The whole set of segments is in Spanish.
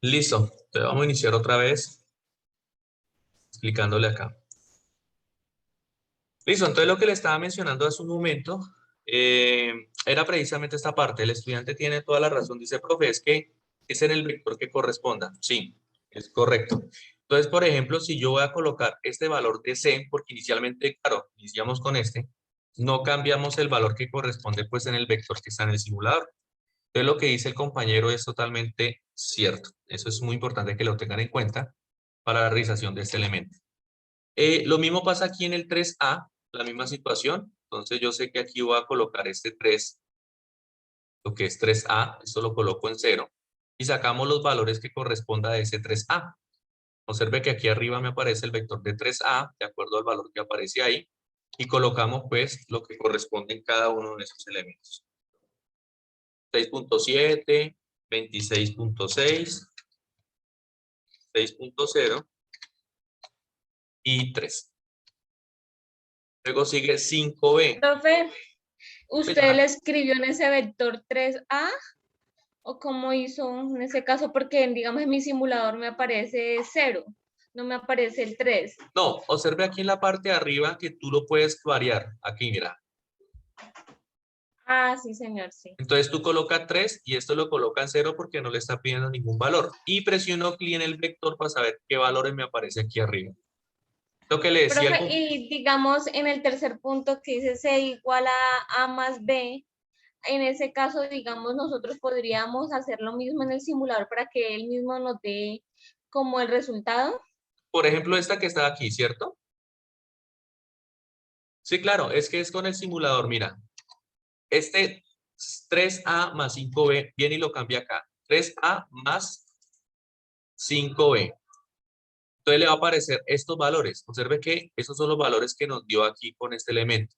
Listo. Entonces vamos a iniciar otra vez explicándole acá. Listo. Entonces lo que le estaba mencionando hace un momento era precisamente esta parte. El estudiante tiene toda la razón. Dice, profe, es que es en el vector que corresponda. Sí, es correcto. Entonces, por ejemplo, si yo voy a colocar este valor de C, porque inicialmente, claro, iniciamos con este, no cambiamos el valor que corresponde pues en el vector que está en el simulador. Entonces, lo que dice el compañero es totalmente cierto. Eso es muy importante que lo tengan en cuenta para la realización de este elemento. Lo mismo pasa aquí en el 3A, la misma situación. Entonces, yo sé que aquí voy a colocar este 3, lo que es 3A, esto lo coloco en 0, y sacamos los valores que corresponda a ese 3A. Observe que aquí arriba me aparece el vector de 3A, de acuerdo al valor que aparece ahí, y colocamos pues lo que corresponde en cada uno de esos elementos. 6.7, 26.6, 6.0 y 3. Luego sigue 5B. Profe, Pues ¿usted ya, le escribió en ese vector 3A o cómo hizo en ese caso? Porque, digamos, en mi simulador me aparece 0, no me aparece el 3. no, observe aquí en la parte de arriba que tú lo puedes variar. Aquí, mira. Ah, sí, señor, sí. Entonces tú colocas 3 y esto lo coloca en 0 porque no le está pidiendo ningún valor. Y presiono clic en el vector para saber qué valores me aparece aquí arriba. Lo que le decía Profe, el... y digamos en el tercer punto que dice C igual a A más B, en ese caso, digamos, nosotros podríamos hacer lo mismo en el simulador para que él mismo nos dé como el resultado. Por ejemplo, esta que está aquí, ¿cierto? Sí, claro, es que es con el simulador, mira. Este 3A más 5B viene y lo cambia acá. 3A más 5B. Entonces le va a aparecer estos valores. Observe que esos son los valores que nos dio aquí con este elemento.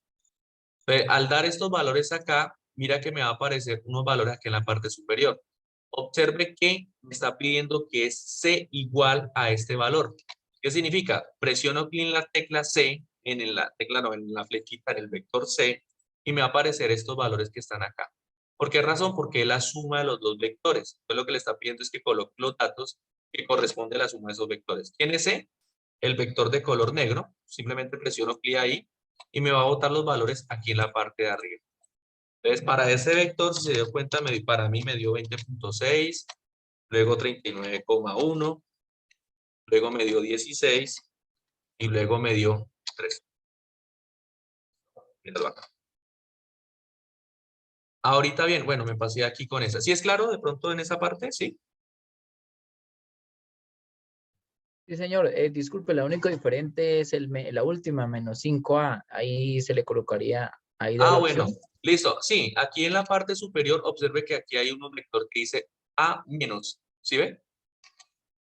Entonces, al dar estos valores acá, mira que me va a aparecer unos valores aquí en la parte superior. Observe que me está pidiendo que es C igual a este valor. ¿Qué significa? Presiono clic en la tecla C, en la tecla no, en la flechita, en el vector C, y me va a aparecer estos valores que están acá. ¿Por qué razón? Porque es la suma de los dos vectores. Entonces lo que le está pidiendo es que coloque los datos que corresponden a la suma de esos vectores. ¿Quién es C? El vector de color negro. Simplemente presiono clic ahí y me va a botar los valores aquí en la parte de arriba. Entonces, para ese vector, si se dio cuenta, para mí me dio 20.6, luego 39,1, luego me dio 16 y luego me dio 3. Míralo acá. Ahorita bien, bueno, me pasé aquí con esa. ¿Sí es claro de pronto en esa parte? Sí. Sí, señor. Disculpe, la única diferente es la última, menos 5A. Ahí se le colocaría, ahí da Ah, la bueno, opción. listo. Sí, aquí en la parte superior, observe que aquí hay un vector que dice A menos. ¿Sí ve?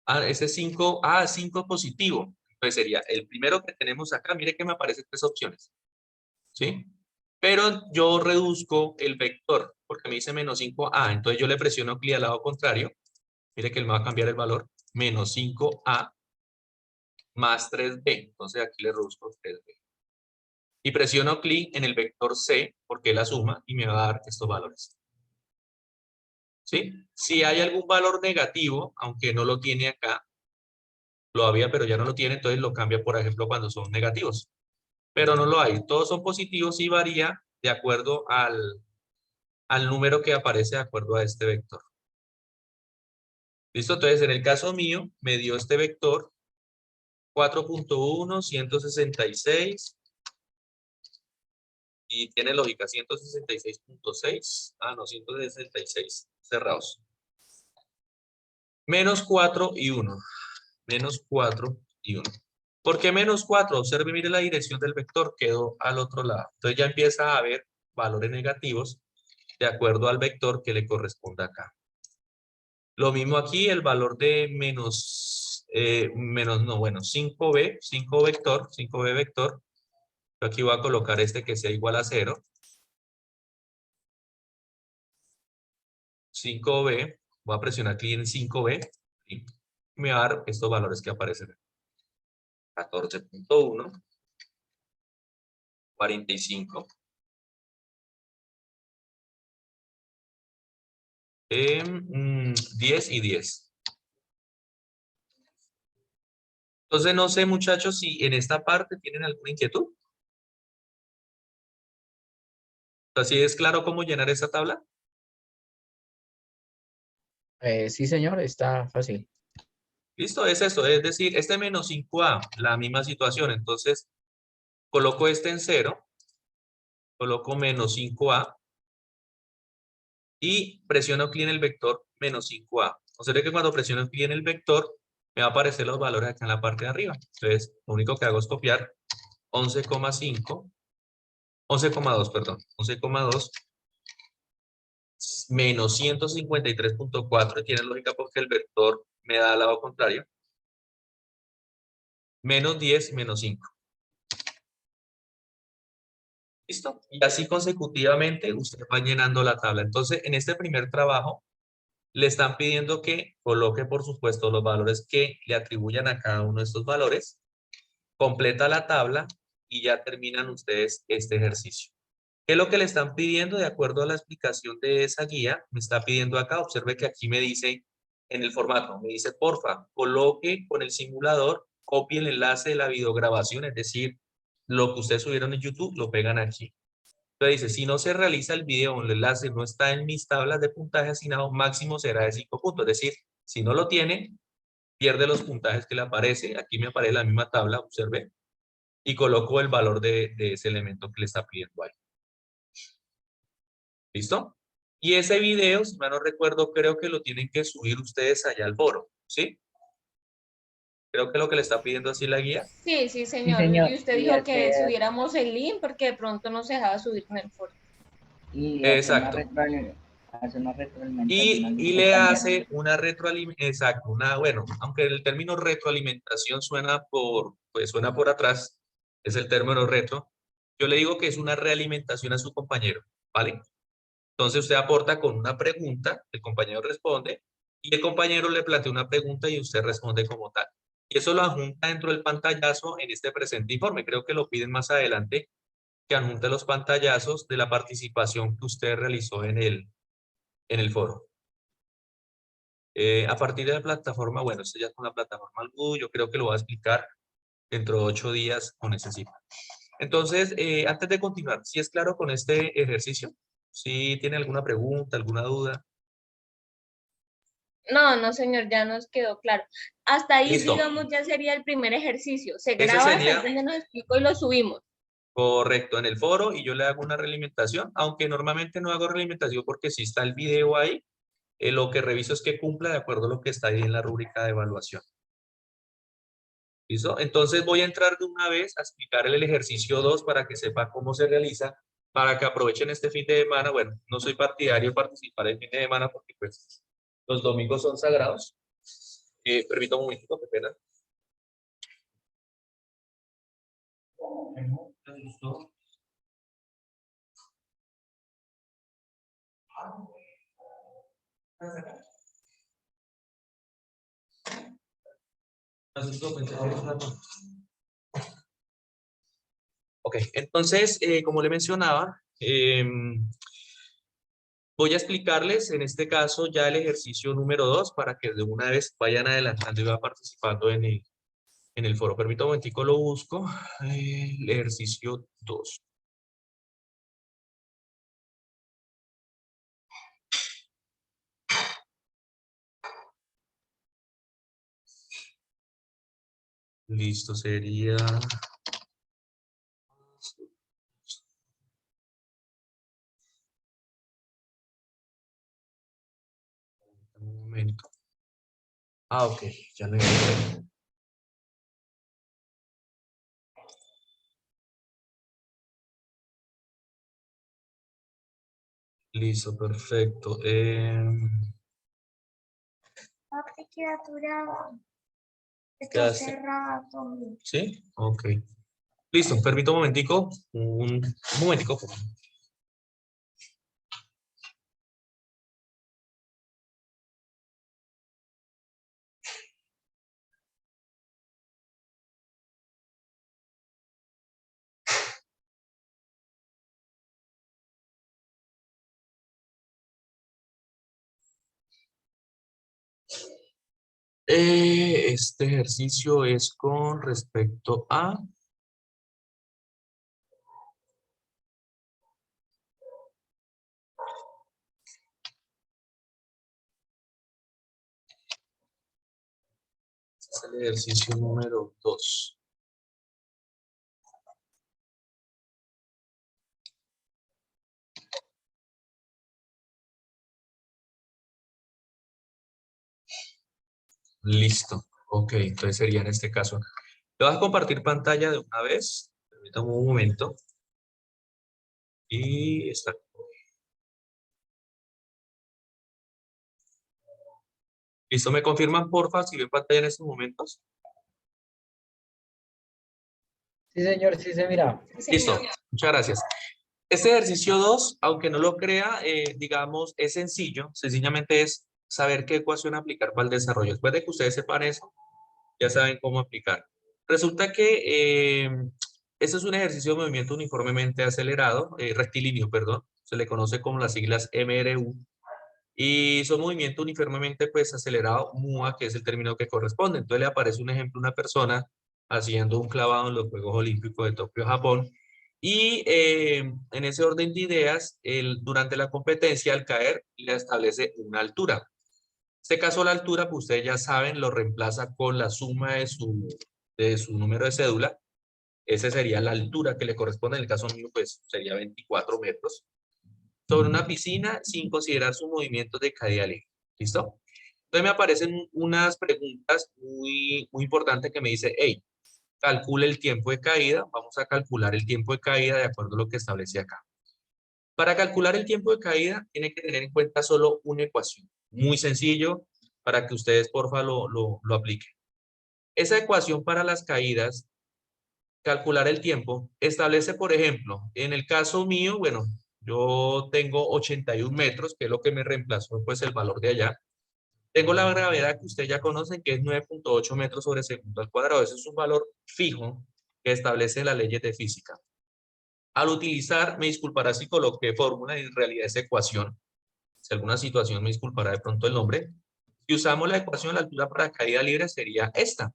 Ah, ese 5, 5 positivo. Entonces sería el primero que tenemos acá. Mire que me aparecen tres opciones. ¿Sí? Pero yo reduzco el vector porque me dice menos 5A. Entonces yo le presiono clic al lado contrario. Mire que él me va a cambiar el valor. Menos 5A más 3B. Entonces aquí le reduzco 3B. Y presiono clic en el vector C porque es la suma y me va a dar estos valores. ¿Sí? Si hay algún valor negativo, aunque no lo tiene acá, lo había pero ya no lo tiene, entonces lo cambia, por ejemplo, cuando son negativos. Pero no lo hay. Todos son positivos y varía de acuerdo al número que aparece de acuerdo a este vector. ¿Listo? Entonces, en el caso mío, me dio este vector 4.1, 166 y tiene lógica 166.6. Ah, no, 166 cerrados. Menos 4 y 1. Menos 4 y 1. ¿Por qué menos 4? Observe, mire la dirección del vector, quedó al otro lado. Entonces ya empieza a haber valores negativos de acuerdo al vector que le corresponda acá. Lo mismo aquí, el valor de no, bueno, 5B, 5 vector, 5B vector. Yo aquí voy a colocar este que sea igual a 0. 5B, voy a presionar clic en 5B y me va a dar estos valores que aparecen. 14.1, 45, 10 y 10. Entonces, no sé, muchachos, si en esta parte tienen alguna inquietud. ¿Así es claro cómo llenar esa tabla? Sí, señor, está fácil. Listo, es eso. Es decir, este menos 5a, la misma situación. Entonces, coloco este en 0, coloco menos 5a y presiono clic en el vector menos 5a. Observe que cuando presiono clic en el vector, me va a aparecer los valores acá en la parte de arriba. Entonces, lo único que hago es copiar 11,5, 11,2, perdón, 11,2 menos 153,4, y tiene lógica porque el vector me da al lado contrario, menos 10, menos 5. ¿Listo? Y así consecutivamente usted va llenando la tabla. Entonces, en este primer trabajo, le están pidiendo que coloque, por supuesto, los valores que le atribuyan a cada uno de estos valores, completa la tabla y ya terminan ustedes este ejercicio. ¿Qué es lo que le están pidiendo? De acuerdo a la explicación de esa guía, me está pidiendo acá, observe que aquí me dice en el formato, me dice, porfa, coloque con el simulador, copie el enlace de la videograbación, es decir, lo que ustedes subieron en YouTube, lo pegan aquí. Entonces dice, si no se realiza el video o el enlace no está en mis tablas de puntaje asignado, máximo será de 5 puntos. Es decir, si no lo tiene, pierde los puntajes que le aparece. Aquí me aparece la misma tabla, observe, y coloco el valor de ese elemento que le está pidiendo ahí. ¿Listo? Y ese video, si mal no recuerdo, creo que lo tienen que subir ustedes allá al foro, ¿sí? Creo que lo que le está pidiendo así la guía. Sí, sí, Sí, señor. señor. Y usted Y dijo que hacer, subiéramos el link porque de pronto no se dejaba subir en el foro. y hacer una Exacto. hacer una retroalimentación al Y le compañero. hace una retroalimentación, exacto, bueno, aunque el término retroalimentación pues suena por atrás, es el término retro, yo le digo que es una realimentación a su compañero, ¿vale? Entonces usted aporta con una pregunta, el compañero responde, y el compañero le plantea una pregunta y usted responde como tal. Y eso lo adjunta dentro del pantallazo en este presente informe. Creo que lo piden más adelante, que adjunte los pantallazos de la participación que usted realizó en el foro. A partir de la plataforma, bueno, esto ya es con la plataforma Albu, yo creo que lo voy a explicar dentro de 8 días con ese cita. Entonces, antes de continuar, ¿sí es claro con este ejercicio? ¿Sí tiene alguna pregunta, alguna duda? No, no, señor, ya nos quedó claro. Hasta ahí, Listo. digamos, ya sería el primer ejercicio. Se Ese graba, hasta ahí sería donde nos explicó y lo subimos. correcto en el foro y yo le hago una realimentación, aunque normalmente no hago realimentación porque si está el video ahí, lo que reviso es que cumpla de acuerdo a lo que está ahí en la rúbrica de evaluación. ¿Listo? Entonces voy a entrar de una vez a explicar el ejercicio 2 para que sepa cómo se realiza, para que aprovechen este fin de semana. Bueno, no soy partidario de participar el fin de semana porque pues los domingos son sagrados. Permítame un momento, qué pena. Ok, entonces, como le mencionaba, voy a explicarles en este caso ya el ejercicio número 2 para que de una vez vayan adelantando y vayan participando en el foro. Permítame un momentico, lo busco. El ejercicio 2. Listo, sería... Un momento. Ah, ok, ya lo encontré. Listo, perfecto. Papi, criatura, Ya está sé. cerrado. ¿Sí? Ok. Listo, permito un momentico. Un momentico. este ejercicio es con respecto a... Este es el ejercicio número 2. Listo. Ok, entonces sería en este caso. Te vas a compartir pantalla de una vez. Permítame un momento. Y está. Listo, ¿me confirman porfa si ven pantalla en estos momentos? Sí, señor, sí se mira. Sí, Listo, señor. muchas gracias. Este ejercicio 2, aunque no lo crea, digamos, es sencillo. Sencillamente es saber qué ecuación aplicar para el desarrollo. Después de que ustedes sepan eso, ya saben cómo aplicar. Resulta que este es un ejercicio de movimiento uniformemente acelerado, rectilíneo, perdón. Se le conoce como las siglas MRU. Y son movimiento uniformemente pues acelerado, MUA, que es el término que corresponde. Entonces le aparece un ejemplo, una persona haciendo un clavado en los Juegos Olímpicos de Tokio, Japón. Y en ese orden de ideas, durante la competencia, al caer, le establece una altura. En este caso, la altura, pues ustedes ya saben, lo reemplaza con la suma de su número de cédula. Esa sería la altura que le corresponde. En el caso mío, pues sería 24 metros. Sobre una piscina sin considerar sus movimientos de caída libre. ¿Listo? Entonces me aparecen unas preguntas muy importantes que me dice, hey, calcule el tiempo de caída. Vamos a calcular el tiempo de caída de acuerdo a lo que establece acá. Para calcular el tiempo de caída, tiene que tener en cuenta solo una ecuación. Muy sencillo para que ustedes, porfa, lo apliquen. Esa ecuación para las caídas, calcular el tiempo, establece, por ejemplo, en el caso mío, bueno, yo tengo 81 metros, que es lo que me reemplazó, pues el valor de allá. Tengo la gravedad que ustedes ya conocen, que es 9.8 metros sobre segundo al cuadrado. Ese es un valor fijo que establece las leyes de física. Al utilizar, me disculpará si coloqué fórmula, en realidad es ecuación. Si alguna situación me disculpará de pronto el nombre. Si usamos la ecuación, la altura para caída libre sería esta.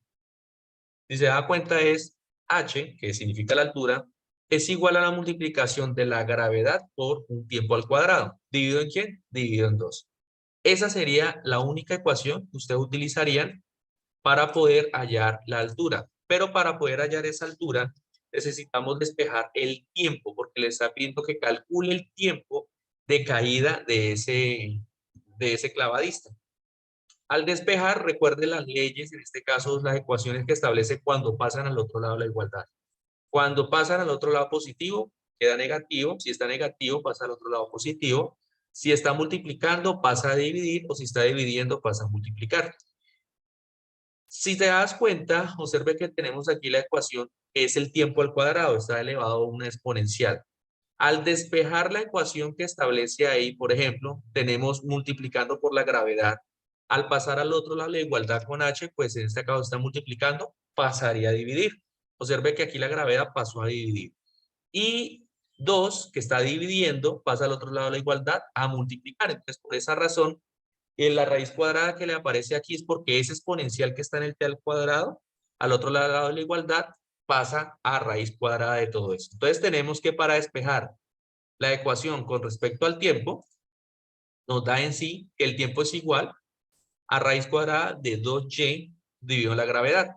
Si se da cuenta es h, que significa la altura, es igual a la multiplicación de la gravedad por un tiempo al cuadrado. ¿Dividido en quién? Dividido en 2. Esa sería la única ecuación que ustedes utilizarían para poder hallar la altura. Pero para poder hallar esa altura, necesitamos despejar el tiempo, porque le está pidiendo que calcule el tiempo de caída de ese clavadista. Al despejar, recuerde las leyes, en este caso las ecuaciones que establece cuando pasan al otro lado de la igualdad. Cuando pasan al otro lado positivo, queda negativo. Si está negativo, pasa al otro lado positivo. Si está multiplicando, pasa a dividir, o si está dividiendo, pasa a multiplicar. Si te das cuenta, observe que tenemos aquí la ecuación, que es el tiempo al cuadrado, está elevado a una exponencial. Al despejar la ecuación que establece ahí, por ejemplo, tenemos multiplicando por la gravedad. Al pasar al otro lado la igualdad con h, pues en este caso está multiplicando, pasaría a dividir. Observe que aquí la gravedad pasó a dividir. Y 2, que está dividiendo, pasa al otro lado de la igualdad a multiplicar. Entonces, por esa razón, la raíz cuadrada que le aparece aquí es porque ese exponencial que está en el t al cuadrado, al otro lado de la igualdad, pasa a raíz cuadrada de todo eso. Entonces tenemos que para despejar la ecuación con respecto al tiempo, nos da en sí que el tiempo es igual a raíz cuadrada de 2y dividido en la gravedad.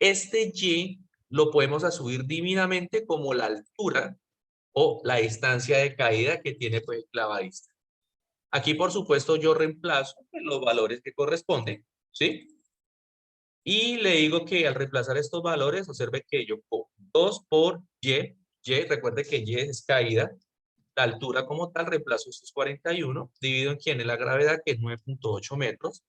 Este y lo podemos asumir divinamente como la altura o la distancia de caída que tiene pues, el clavadista. Aquí, por supuesto, yo reemplazo los valores que corresponden, ¿sí? Y le digo que al reemplazar estos valores, observe que yo pongo 2 por recuerde que y es caída, la altura como tal, reemplazo estos 41, divido en quién es la gravedad, que es 9.8 metros,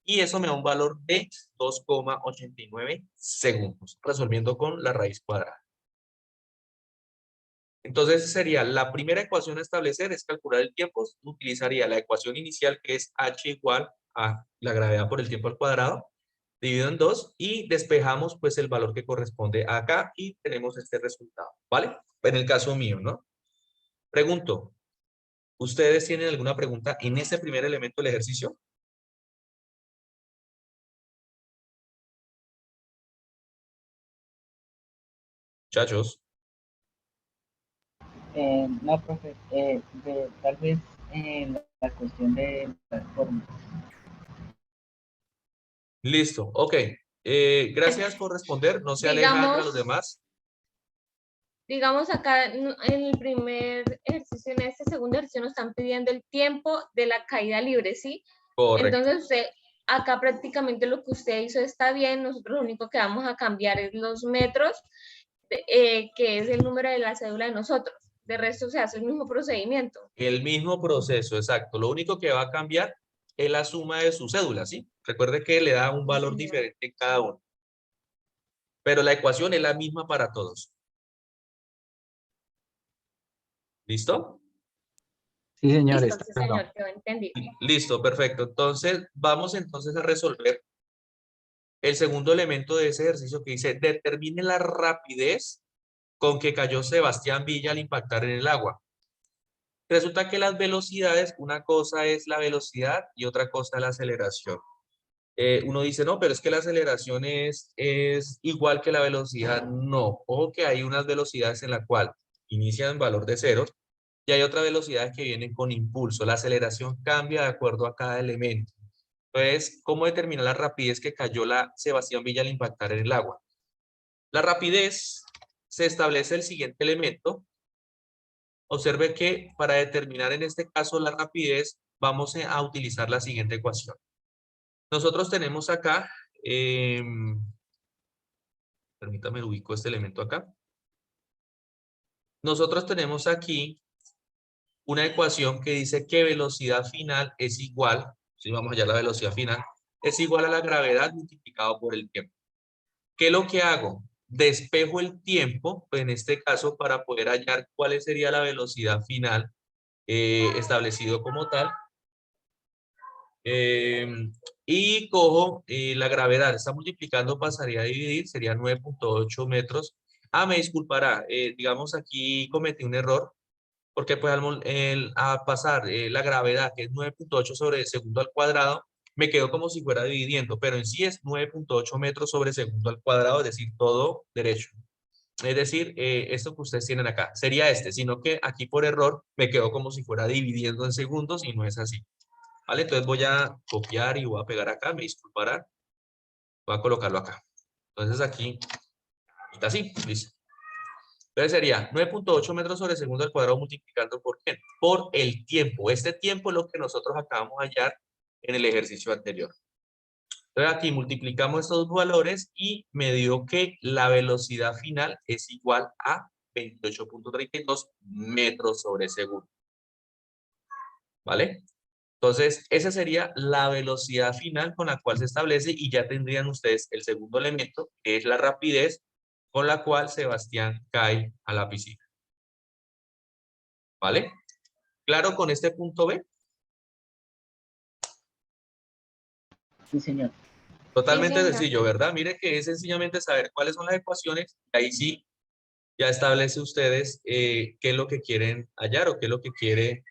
y eso me da un valor de 2,89 segundos, resolviendo con la raíz cuadrada. Entonces sería la primera ecuación a establecer es calcular el tiempo. Utilizaría la ecuación inicial que es h igual a la gravedad por el tiempo al cuadrado, dividido en 2 y despejamos pues el valor que corresponde acá y tenemos este resultado, ¿vale? En el caso mío, ¿no? Pregunto, ¿ustedes tienen alguna pregunta en este primer elemento del ejercicio? Muchachos. No, profe, tal vez la cuestión de las formas. Listo, ok. Gracias por responder. No se aleja a los Digamos, demás. digamos acá en el primer ejercicio, en este segundo ejercicio nos están pidiendo el tiempo de la caída libre, ¿sí? Correcto. Entonces usted, acá prácticamente lo que usted hizo está bien, nosotros lo único que vamos a cambiar es los metros, que es el número de la cédula de nosotros. De resto se hace el mismo procedimiento. El mismo proceso, exacto. Lo único que va a cambiar es la suma de su cédula, ¿sí? Recuerde que le da un valor diferente en cada uno. Pero la ecuación es la misma para todos. ¿Listo? Sí, señor, Listo, está sí, claro. señor, quedó entendido. Listo, perfecto. Entonces, vamos entonces a resolver el segundo elemento de ese ejercicio que dice, determine la rapidez con que cayó Sebastián Villa al impactar en el agua. Resulta que las velocidades, una cosa es la velocidad y otra cosa es la aceleración. Uno dice, no, pero es que la aceleración es igual que la velocidad. No, ojo que hay unas velocidades en la cual inician en valor de cero y hay otras velocidades que vienen con impulso. La aceleración cambia de acuerdo a cada elemento. Entonces, ¿cómo determinar la rapidez que cayó la Sebastián Villa al impactar en el agua? La rapidez se establece el siguiente elemento. Observe que para determinar en este caso la rapidez, vamos a utilizar la siguiente ecuación. Nosotros tenemos acá, permítame ubico este elemento acá. Nosotros tenemos aquí una ecuación que dice que velocidad final es igual, si vamos allá a la velocidad final, es igual a la gravedad multiplicado por el tiempo. ¿Qué es lo que hago? Despejo el tiempo, pues en este caso para poder hallar cuál sería la velocidad final establecido como tal. Y cojo la gravedad, está multiplicando, pasaría a dividir, sería 9.8 metros. Me disculpará, digamos aquí cometí un error, porque pues a pasar la gravedad, que es 9.8 sobre segundo al cuadrado, me quedó como si fuera dividiendo, pero en sí es 9.8 metros sobre segundo al cuadrado, es decir, todo derecho. Es decir, esto que ustedes tienen acá sería sino que aquí por error me quedó como si fuera dividiendo en segundos y no es así. ¿Vale? Entonces voy a copiar y voy a pegar acá, me disculparán. Voy a colocarlo acá. Entonces aquí, está así, listo. Entonces sería 9.8 metros sobre segundo al cuadrado multiplicando por ¿qué? Por el tiempo. Este tiempo es lo que nosotros acabamos de hallar en el ejercicio anterior. Entonces aquí multiplicamos estos dos valores y me dio que la velocidad final es igual a 28.32 metros sobre segundo. ¿Vale? Entonces, esa sería la velocidad final con la cual se establece y ya tendrían ustedes el segundo elemento, que es la rapidez con la cual Sebastián cae a la piscina. ¿Vale? ¿Claro con este punto B? Sí, señor. Totalmente Sí, señor. sencillo, ¿verdad? Mire que es sencillamente saber cuáles son las ecuaciones, y ahí sí ya establece ustedes qué es lo que quieren hallar o qué es lo que quiere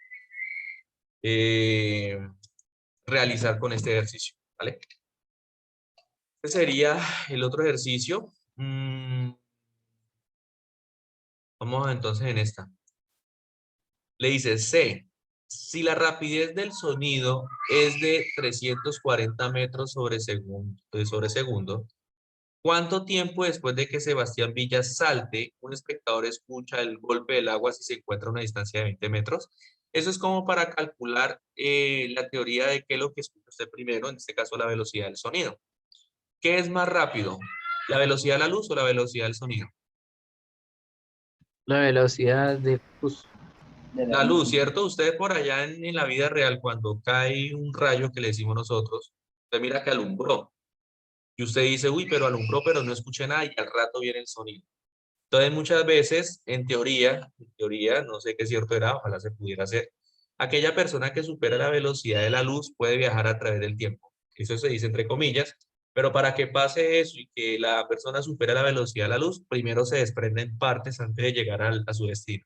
realizar con este ejercicio, ¿vale? Este sería el otro ejercicio. Vamos entonces en esta. Le dice C. Si la rapidez del sonido es de 340 metros sobre segundo, ¿cuánto tiempo después de que Sebastián Villa salte, un espectador escucha el golpe del agua si se encuentra a una distancia de 20 metros? Eso es como para calcular la teoría de qué es lo que escucha usted primero, en este caso la velocidad del sonido. ¿Qué es más rápido? ¿La velocidad de la luz o la velocidad del sonido? La velocidad de luz. De La luz, ¿cierto? Usted por allá en la vida real, cuando cae un rayo que le decimos nosotros, usted mira que alumbró. Y usted dice, uy, pero alumbró, pero no escuché nada y al rato viene el sonido. Entonces, muchas veces, en teoría, no sé qué cierto era, ojalá se pudiera hacer, aquella persona que supera la velocidad de la luz puede viajar a través del tiempo. Eso se dice entre comillas, pero para que pase eso y que la persona supere la velocidad de la luz, primero se desprenden partes antes de llegar a su destino.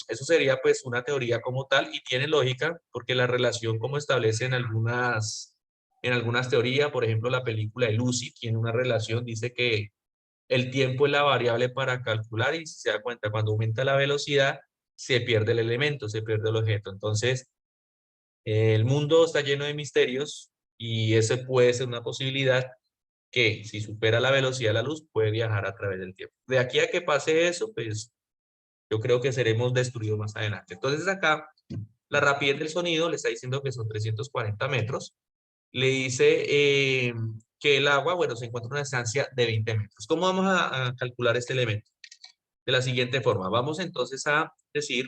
Eso sería pues una teoría como tal y tiene lógica porque la relación como establece en algunas teorías, por ejemplo la película de Lucy tiene una relación, dice que El tiempo es la variable para calcular y si se da cuenta, cuando aumenta la velocidad, se pierde el elemento, se pierde el objeto. Entonces, el mundo está lleno de misterios y ese puede ser una posibilidad que si supera la velocidad de la luz puede viajar a través del tiempo. De aquí a que pase eso, pues yo creo que seremos destruidos más adelante. Entonces acá la rapidez del sonido le está diciendo que son 340 metros. Le dice que el agua, bueno, se encuentra en una distancia de 20 metros. ¿Cómo vamos a calcular este elemento? De la siguiente forma. Vamos entonces a decir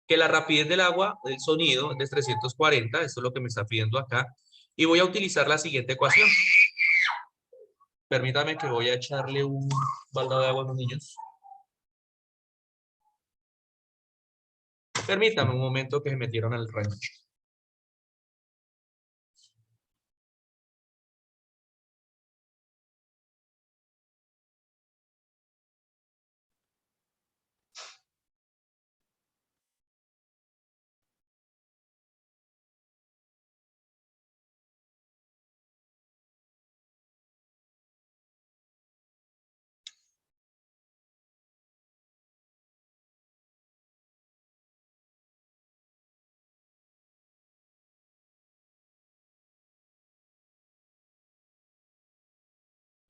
que la rapidez del agua, del sonido, es de 340. Esto es lo que me está pidiendo acá. Y voy a utilizar la siguiente ecuación. Permítame que voy a echarle un baldado de agua a los niños. Permítame un momento que se metieron al rancho.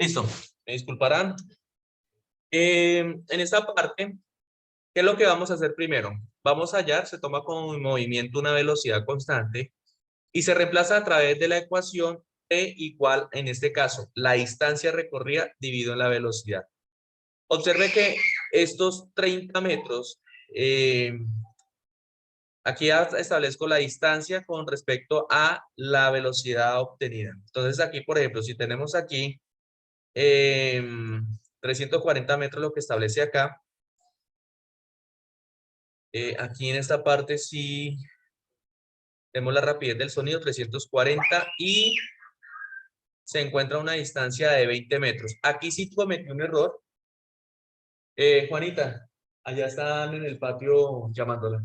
Listo, me disculparán. En esta parte, ¿qué es lo que vamos a hacer primero? Vamos a hallar, se toma como movimiento una velocidad constante y se reemplaza a través de la ecuación T igual, en este caso, la distancia recorrida dividido en la velocidad. Observe que estos 30 metros, aquí ya establezco la distancia con respecto a la velocidad obtenida. Entonces aquí, por ejemplo, si tenemos aquí 340 metros, lo que establece acá, aquí en esta parte sí tenemos la rapidez del sonido 340 y se encuentra a una distancia de 20 metros. Aquí sí cometí un error. Juanita, allá están en el patio llamándola.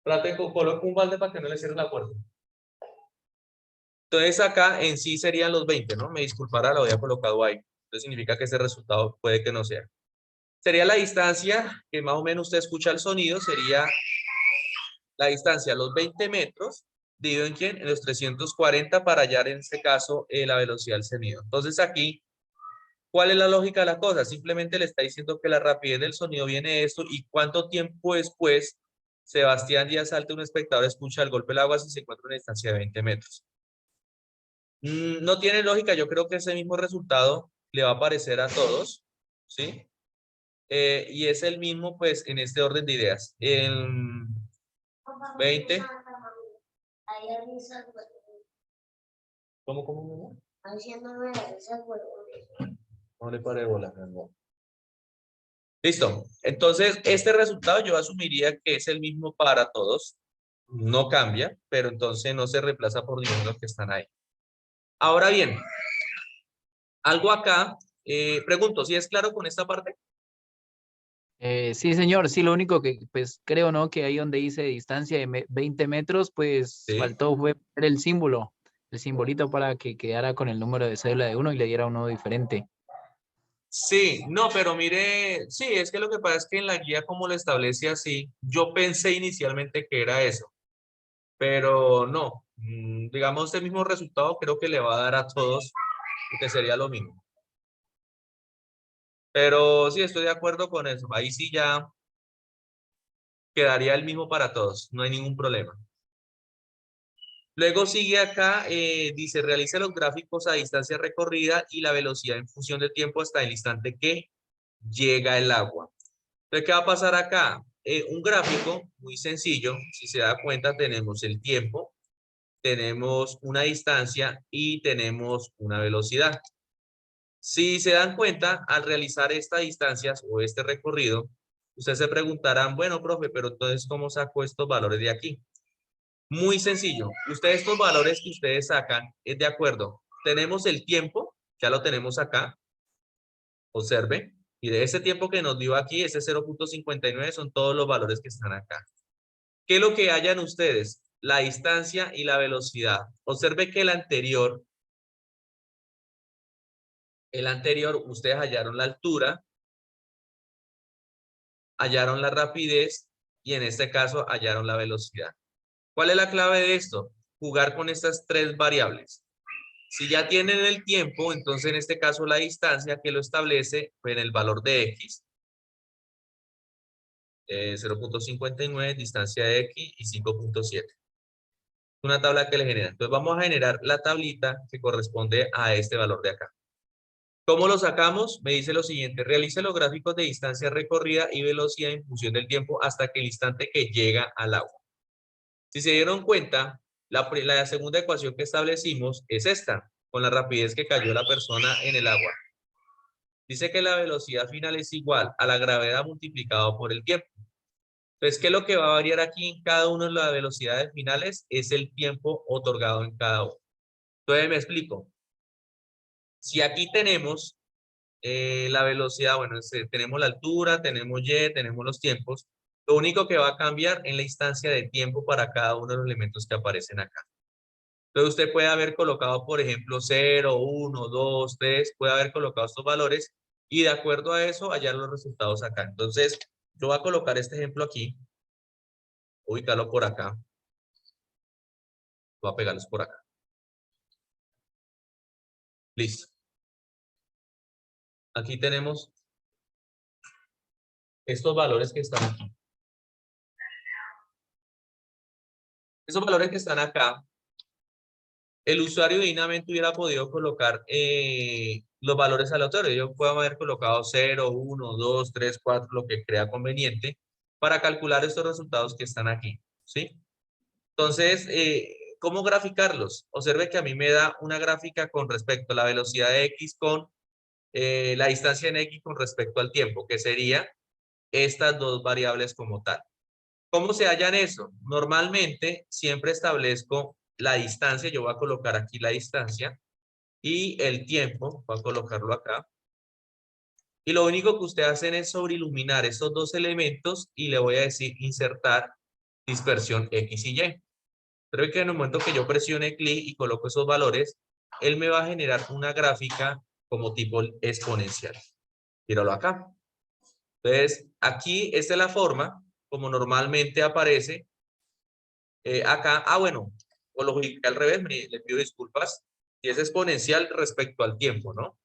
Coloco un balde para que no le cierre la puerta. Entonces acá en sí serían los 20, ¿no? Me disculpará, lo había colocado ahí. Entonces significa que ese resultado puede que no sea. Sería la distancia que más o menos usted escucha el sonido, sería la distancia, los 20 metros, dividido en quién, en los 340 para hallar en este caso la velocidad del sonido. Entonces aquí, ¿cuál es la lógica de la cosa? Simplemente le está diciendo que la rapidez del sonido viene de esto y cuánto tiempo después Sebastián Díaz Salte, un espectador, escucha el golpe del agua si se encuentra en una distancia de 20 metros. No tiene lógica, yo creo que ese mismo resultado le va a aparecer a todos, ¿sí? Y es el mismo, pues, en este orden de ideas. En 20. ¿Cómo? No le pare bola, no. Listo. Entonces, este resultado yo asumiría que es el mismo para todos. No cambia, pero entonces no se reemplaza por ninguno de los que están ahí. Ahora bien, algo acá. Pregunto, ¿si es claro con esta parte? Sí, señor, sí, lo único que pues creo, ¿no? Que ahí donde dice distancia de 20 metros, pues Sí. faltó fue poner el símbolo, el simbolito para que quedara con el número de cédula de uno y le diera uno diferente. Sí, no, pero mire, sí, es que lo que pasa es que en la guía como lo establece así, yo pensé inicialmente que era eso, pero no, digamos el mismo resultado creo que le va a dar a todos, que sería lo mismo. Pero sí, estoy de acuerdo con eso, ahí sí ya quedaría el mismo para todos, no hay ningún problema. Luego sigue acá, dice, realiza los gráficos a distancia recorrida y la velocidad en función de tiempo hasta el instante que llega el agua. Entonces, ¿qué va a pasar acá? Un gráfico muy sencillo, si se da cuenta, tenemos el tiempo, tenemos una distancia y tenemos una velocidad. Si se dan cuenta, al realizar estas distancias o este recorrido, ustedes se preguntarán, bueno, profe, pero entonces, ¿cómo saco estos valores de aquí? Muy sencillo. Ustedes, estos valores que ustedes sacan, es de acuerdo. Tenemos el tiempo, ya lo tenemos acá. Observe. Y de ese tiempo que nos dio aquí, ese 0.59 son todos los valores que están acá. ¿Qué es lo que hallan ustedes? La distancia y la velocidad. Observe que el anterior el anterior, ustedes hallaron la altura, hallaron la rapidez y en este caso hallaron la velocidad. ¿Cuál es la clave de esto? Jugar con estas tres variables. Si ya tienen el tiempo, entonces en este caso la distancia que lo establece en el valor de x, 0.59, distancia de x y 5.7. Una tabla que le genera. Entonces vamos a generar la tablita que corresponde a este valor de acá. ¿Cómo lo sacamos? Me dice lo siguiente: realice los gráficos de distancia recorrida y velocidad en función del tiempo hasta que el instante que llega al agua. Si se dieron cuenta, la segunda ecuación que establecimos es esta, con la rapidez que cayó la persona en el agua. Dice que la velocidad final es igual a la gravedad multiplicado por el tiempo. Entonces, ¿qué es lo que va a variar aquí en cada una de las velocidades finales? Es el tiempo otorgado en cada uno. Entonces, me explico. Si aquí tenemos la velocidad, bueno, tenemos la altura, tenemos y, tenemos los tiempos. Lo único que va a cambiar es la instancia de tiempo para cada uno de los elementos que aparecen acá. Entonces usted puede haber colocado, por ejemplo, 0, 1, 2, 3, puede haber colocado estos valores y de acuerdo a eso hallar los resultados acá. Entonces yo voy a colocar este ejemplo aquí, ubicarlo por acá, voy a pegarlos por acá. Listo. Aquí tenemos estos valores que están aquí. Esos valores que están acá, el usuario divinamente hubiera podido colocar los valores aleatorios. Yo puedo haber colocado 0, 1, 2, 3, 4, lo que crea conveniente para calcular estos resultados que están aquí, ¿sí? Entonces, ¿cómo graficarlos? Observe que a mí me da una gráfica con respecto a la velocidad de X con la distancia en X con respecto al tiempo, que sería estas dos variables como tal. ¿Cómo se hallan eso? Normalmente siempre establezco la distancia, yo voy a colocar aquí la distancia y el tiempo, voy a colocarlo acá. Y lo único que ustedes hacen es sobreiluminar estos dos elementos y le voy a decir insertar dispersión X y Y. Pero que en el momento que yo presione clic y coloco esos valores, él me va a generar una gráfica como tipo exponencial. Míralo acá. Entonces, aquí esta es la forma como normalmente aparece acá. Bueno, o lo ubiqué al revés, le pido disculpas. Y es exponencial respecto al tiempo, ¿no?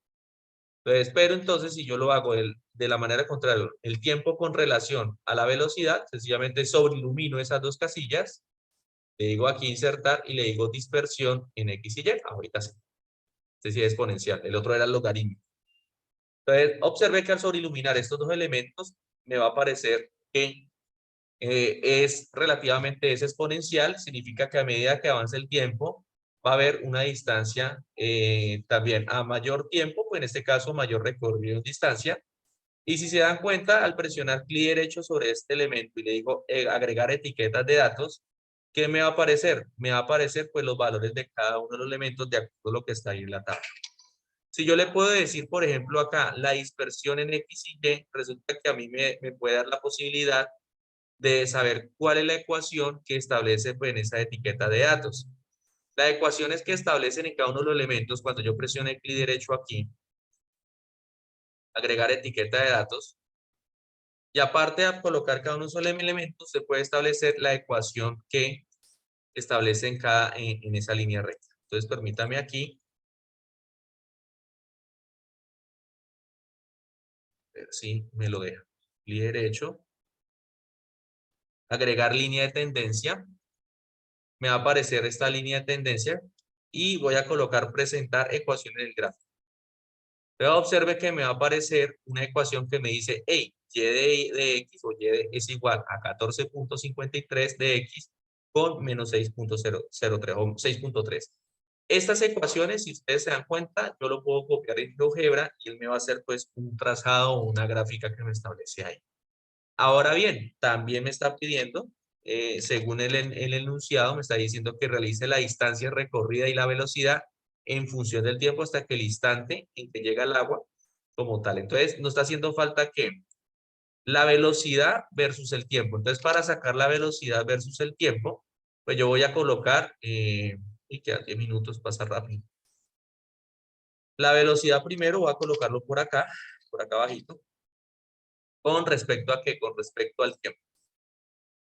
Entonces, pero entonces si yo lo hago de la manera contraria, el tiempo con relación a la velocidad, sencillamente sobreilumino esas dos casillas, le digo aquí insertar y le digo dispersión en X y Y. Ahorita sí. Este sí es exponencial, el otro era el logaritmo. Entonces, observe que al sobreiluminar estos dos elementos, me va a aparecer que es relativamente exponencial, significa que a medida que avance el tiempo, va a haber una distancia también a mayor tiempo, pues en este caso mayor recorrido en distancia. Y si se dan cuenta, al presionar clic derecho sobre este elemento y le digo agregar etiquetas de datos, ¿qué me va a aparecer? Me va a aparecer pues los valores de cada uno de los elementos de acuerdo a lo que está ahí en la tabla. Si yo le puedo decir, por ejemplo, acá, la dispersión en X y Y, resulta que a mí me puede dar la posibilidad de saber cuál es la ecuación que establece pues, en esa etiqueta de datos. Las ecuaciones que establecen en cada uno de los elementos, cuando yo presione clic derecho aquí, agregar etiqueta de datos, y aparte de colocar cada uno de esos elementos, se puede establecer la ecuación que establece en esa línea recta. Entonces, permítame aquí. A ver si me lo deja. Clic derecho. Agregar línea de tendencia. Me va a aparecer esta línea de tendencia y voy a colocar presentar ecuación en el gráfico. Pero observe que me va a aparecer una ecuación que me dice, hey, y de x o y es igual a 14.53 de x con menos 6.003 o 6.3. Estas ecuaciones, si ustedes se dan cuenta, yo lo puedo copiar en GeoGebra y él me va a hacer pues un trazado o una gráfica que me establece ahí. Ahora bien, también me está pidiendo, según el enunciado, me está diciendo que realice la distancia recorrida y la velocidad en función del tiempo hasta que el instante en que llega el agua como tal. Entonces, nos está haciendo falta que la velocidad versus el tiempo. Entonces, para sacar la velocidad versus el tiempo, pues yo voy a colocar, y quedan 10 minutos, pasa rápido. La velocidad primero voy a colocarlo por acá abajito. ¿Con respecto a qué? Con respecto al tiempo.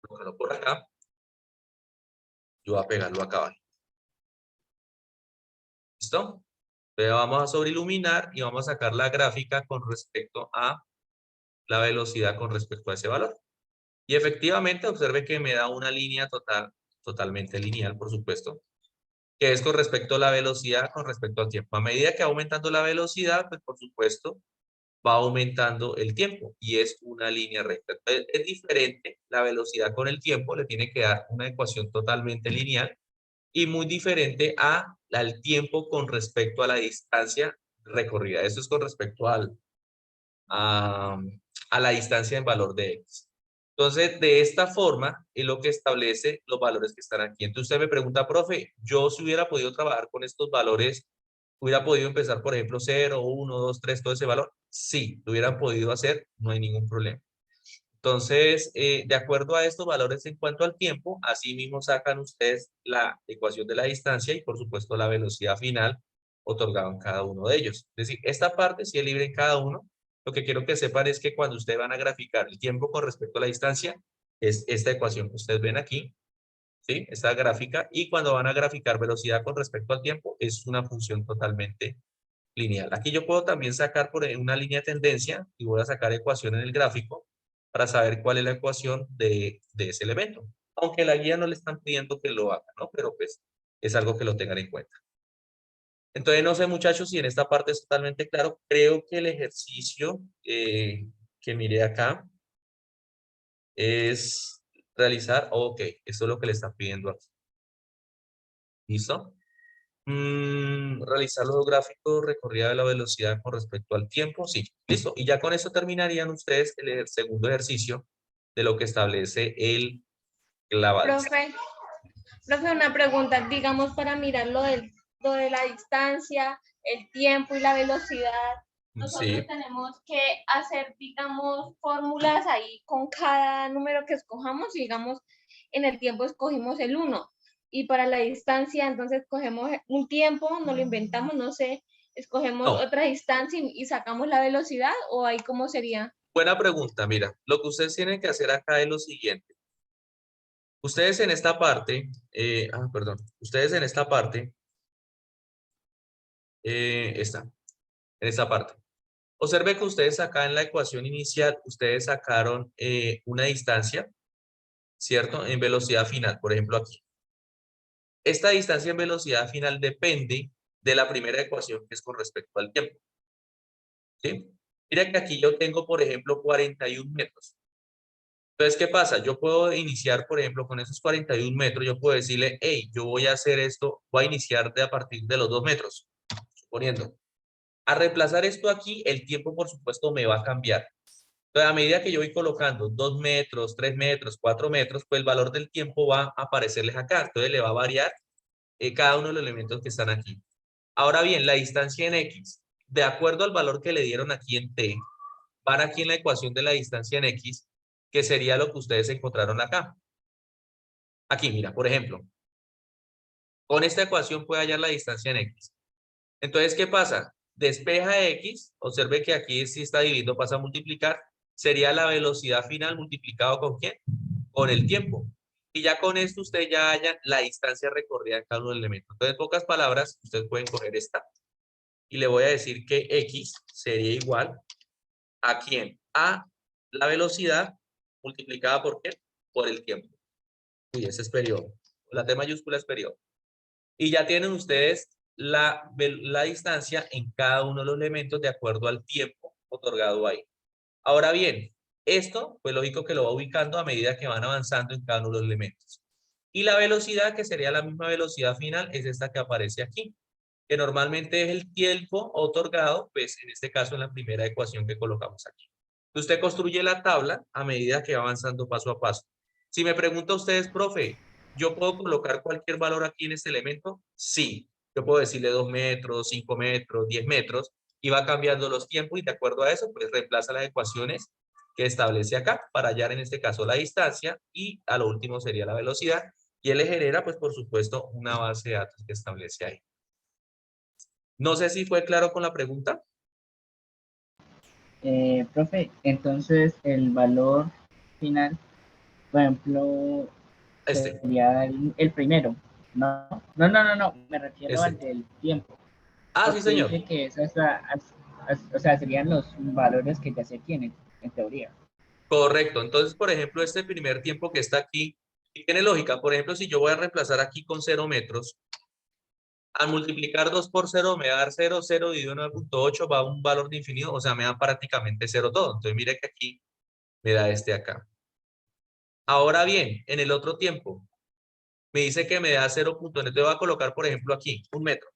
Colocarlo por acá. Yo voy a pegarlo acá abajo. ¿Listo? Entonces vamos a sobreiluminar y vamos a sacar la gráfica con respecto a la velocidad con respecto a ese valor. Y efectivamente observe que me da una línea totalmente lineal, por supuesto, que es con respecto a la velocidad con respecto al tiempo. A medida que va aumentando la velocidad, pues por supuesto va aumentando el tiempo y es una línea recta. Entonces, es diferente la velocidad con el tiempo, le tiene que dar una ecuación totalmente lineal y muy diferente al tiempo con respecto a la distancia recorrida. Eso es con respecto a, a la distancia en valor de x. Entonces, de esta forma es lo que establece los valores que están aquí. Entonces, usted me pregunta, profe, yo si hubiera podido trabajar con estos valores, ¿hubiera podido empezar, por ejemplo, 0, 1, 2, 3, todo ese valor? Sí, lo hubieran podido hacer, no hay ningún problema. Entonces, de acuerdo a estos valores en cuanto al tiempo, así mismo sacan ustedes la ecuación de la distancia y, por supuesto, la velocidad final otorgada en cada uno de ellos. Es decir, esta parte sí es libre en cada uno. Lo que quiero que sepan es que cuando ustedes van a graficar el tiempo con respecto a la distancia, es esta ecuación que ustedes ven aquí, ¿sí? Esta gráfica. Y cuando van a graficar velocidad con respecto al tiempo, es una función totalmente lineal. Aquí yo puedo también sacar por una línea de tendencia y voy a sacar ecuación en el gráfico para saber cuál es la ecuación de ese elemento. Aunque la guía no le están pidiendo que lo haga, ¿no? Pero pues es algo que lo tengan en cuenta. Entonces, no sé, muchachos, si en esta parte es totalmente claro. Creo que el ejercicio que miré acá es realizar, ok, eso es lo que le están pidiendo aquí. ¿Listo? Realizar los gráficos recorrida de la velocidad con respecto al tiempo, sí, listo. Y ya con eso terminarían ustedes el segundo ejercicio de lo que establece el clavado. Profe, una pregunta, digamos, para mirar lo de la distancia, el tiempo y la velocidad, nosotros Sí, tenemos que hacer, digamos, fórmulas ahí con cada número que escojamos, digamos, en el tiempo escogimos el 1 y para la distancia, entonces cogemos un tiempo, no lo inventamos, no sé, escogemos no, otra distancia y sacamos la velocidad o ahí cómo sería. buena pregunta. Mira, lo que ustedes tienen que hacer acá es lo siguiente. Ustedes en esta parte, perdón, ustedes en esta parte, en esta parte. Observe que ustedes acá en la ecuación inicial, ustedes sacaron una distancia, ¿cierto? En velocidad final, por ejemplo aquí. Esta distancia en velocidad final depende de la primera ecuación que es con respecto al tiempo. ¿Sí? Mira que aquí yo tengo, por ejemplo, 41 metros. Entonces, ¿qué pasa? Yo puedo iniciar, por ejemplo, con esos 41 metros, yo puedo decirle, hey, yo voy a hacer esto, voy a iniciar a partir de los 2 metros, suponiendo. A reemplazar esto aquí, el tiempo, por supuesto, me va a cambiar. Entonces, a medida que yo voy colocando 2 metros, 3 metros, 4 metros, pues el valor del tiempo va a aparecerles acá. Entonces, le va a variar cada uno de los elementos que están aquí. Ahora bien, la distancia en X, de acuerdo al valor que le dieron aquí en T, van aquí en la ecuación de la distancia en X, que sería lo que ustedes encontraron acá. Aquí, mira, por ejemplo, con esta ecuación puede hallar la distancia en X. Entonces, ¿qué pasa? Despeja X, observe que aquí si está dividiendo pasa a multiplicar, sería la velocidad final multiplicado ¿con quién? Con el tiempo. Y ya con esto usted ya haya la distancia recorrida en cada uno del elemento. Entonces, en pocas palabras, ustedes pueden coger esta y le voy a decir que X sería igual ¿a quién? A la velocidad multiplicada ¿por qué? Por el tiempo. Uy, ese es periodo. La T mayúscula es periodo. Y ya tienen ustedes la distancia en cada uno de los elementos de acuerdo al tiempo otorgado ahí. Ahora bien, esto, pues lógico que lo va ubicando a medida que van avanzando en cada uno de los elementos. Y la velocidad, que sería la misma velocidad final, es esta que aparece aquí, que normalmente es el tiempo otorgado, pues en este caso en la primera ecuación que colocamos aquí. Usted construye la tabla a medida que va avanzando paso a paso. Si me pregunta ustedes, profe, ¿yo puedo colocar cualquier valor aquí en este elemento? Sí. Yo puedo decirle 2 metros, 5 metros, 10 metros, y va cambiando los tiempos y de acuerdo a eso, pues reemplaza las ecuaciones que establece acá para hallar en este caso la distancia y a lo último sería la velocidad y él le genera, pues por supuesto, una base de datos que establece ahí. No sé si fue claro con la pregunta. Profe, entonces el valor final, por ejemplo, Este, sería el primero. No, no, no, no, no, me refiero al este. del tiempo, Ah, sí, porque señor. dice que eso es o sea, serían los valores que ya se tienen, en teoría. Correcto. Entonces, por ejemplo, este primer tiempo que está aquí, y tiene lógica. Por ejemplo, si yo voy a reemplazar aquí con 0 metros, al multiplicar 2 por 0 me va a dar 0, 0 dividido en 9.8 va a un valor de infinito, o sea, me da prácticamente 0 todo. Entonces, mire que aquí me da este acá. Ahora bien, en el otro tiempo, me dice que me da 0. Entonces voy a colocar, por ejemplo, aquí, 1 metro.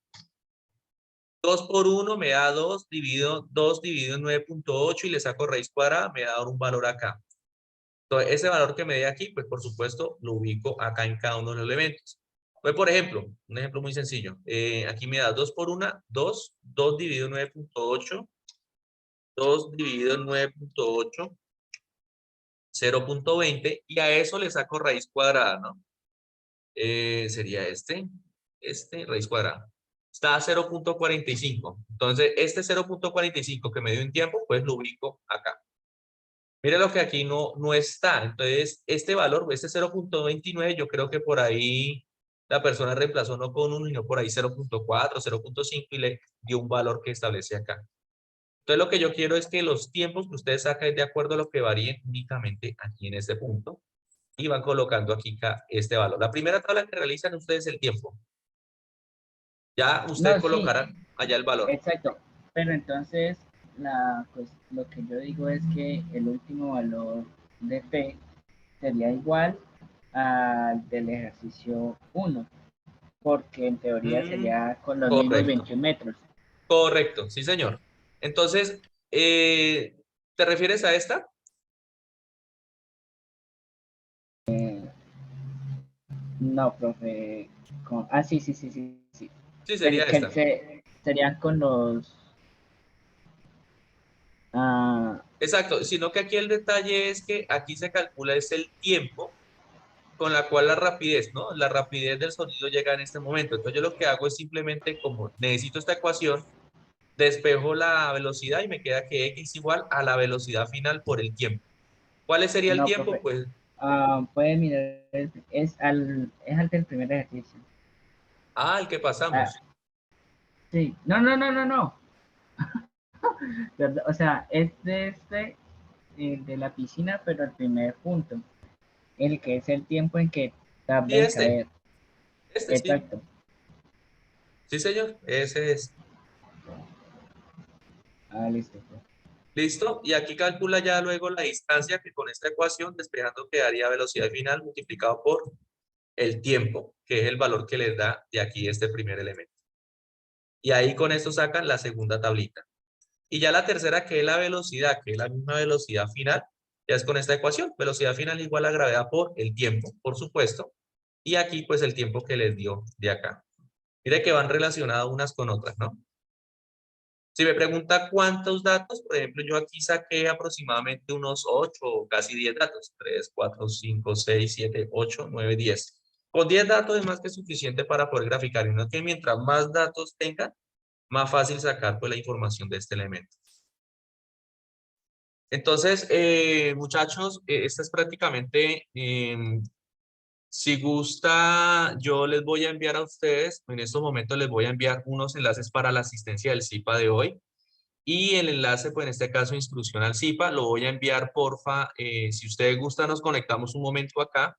2 por 1 me da 2 dividido en 9.8 y le saco raíz cuadrada, me da un valor acá. Entonces, ese valor que me dé aquí, pues por supuesto, lo ubico acá en cada uno de los elementos. Pues, por ejemplo, un ejemplo muy sencillo. Aquí me da 2 por 1, 2, 2 dividido en 9.8, 2 dividido en 9.8, 0.20, y a eso le saco raíz cuadrada, ¿no? Sería raíz cuadrada. Está a 0.45. Entonces, este 0.45 que me dio un tiempo, pues lo ubico acá. Mire lo que aquí no está. Entonces, este valor, este 0.29, yo creo que por ahí la persona reemplazó no con 1, sino por ahí 0.4, 0.5 y le dio un valor que establece acá. Entonces, lo que yo quiero es que los tiempos que ustedes sacan es de acuerdo a lo que varíen únicamente aquí en este punto y van colocando aquí este valor. La primera tabla que realizan ustedes es el tiempo. Ya ustedes No, sí, colocarán allá el valor. exacto. Pero entonces, pues, lo que yo digo es que el último valor de P sería igual al del ejercicio 1, porque en teoría Mm, sería con los mismos correcto. 21 metros. Correcto, sí, señor. Entonces, ¿te refieres a esta? No, profe. Sí, sí, sí, sí, sí. Sí, sería esta. Serían con los... ah, Exacto, sino que aquí el detalle es que aquí se calcula es el tiempo con la cual la rapidez, ¿no? La rapidez del sonido llega en este momento. Entonces yo lo que hago es simplemente, como necesito esta ecuación, despejo la velocidad y me queda que x igual a la velocidad final por el tiempo. ¿Cuál sería el no, tiempo? profe. Pues, Puede mirar, es al del primer ejercicio. el que Ah, pasamos. sí. No, no, no, no, no. O sea, es de el de la piscina, pero el primer punto. El que es el tiempo en que tarda Sí, en caer. sí. Exacto. Sí, señor, ese es. Listo, profe. ¿Listo? Y aquí calcula ya luego la distancia que con esta ecuación despejando quedaría velocidad final multiplicado por el tiempo, que es el valor que les da de aquí este primer elemento. Y ahí con esto sacan la segunda tablita. Y ya la tercera, que es la velocidad, que es la misma velocidad final, ya es con esta ecuación. Velocidad final igual a gravedad por el tiempo, por supuesto. Y aquí pues el tiempo que les dio de acá. Mire que van relacionadas unas con otras, ¿no? Si me pregunta cuántos datos, por ejemplo, yo aquí saqué aproximadamente unos 8 o casi 10 datos. 3, 4, 5, 6, 7, 8, 9, 10. Con 10 datos es más que suficiente para poder graficar. Y no es que mientras más datos tenga, más fácil sacar pues, la información de este elemento. Entonces, muchachos, esta es prácticamente, si gusta, yo les voy a enviar a ustedes, en estos momentos les voy a enviar unos enlaces para la asistencia del CIPA de hoy. Y el enlace, pues en este caso, instrucción al CIPA, lo voy a enviar, porfa. Si ustedes gustan, nos conectamos un momento acá,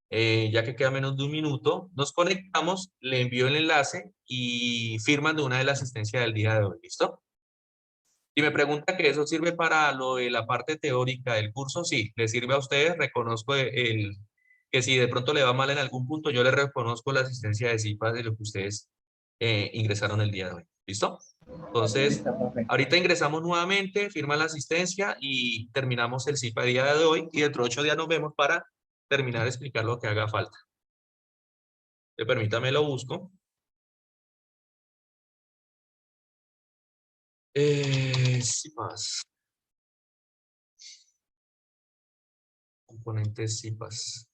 ya que queda menos de un minuto. Nos conectamos, le envío el enlace y firman de una de la asistencia del día de hoy. ¿Listo? Y me pregunta que eso sirve para lo de la parte teórica del curso. Sí, le sirve a ustedes. Reconozco que si de pronto le va mal en algún punto, yo le reconozco la asistencia de CIPA de lo que ustedes ingresaron el día de hoy. ¿Listo? Entonces, Listo, profe. ahorita ingresamos nuevamente, firma la asistencia y terminamos el CIPA el día de hoy. Y dentro de 8 días nos vemos para terminar de explicar lo que haga falta. Permítame, lo busco. CIPAS. Componentes CIPAS.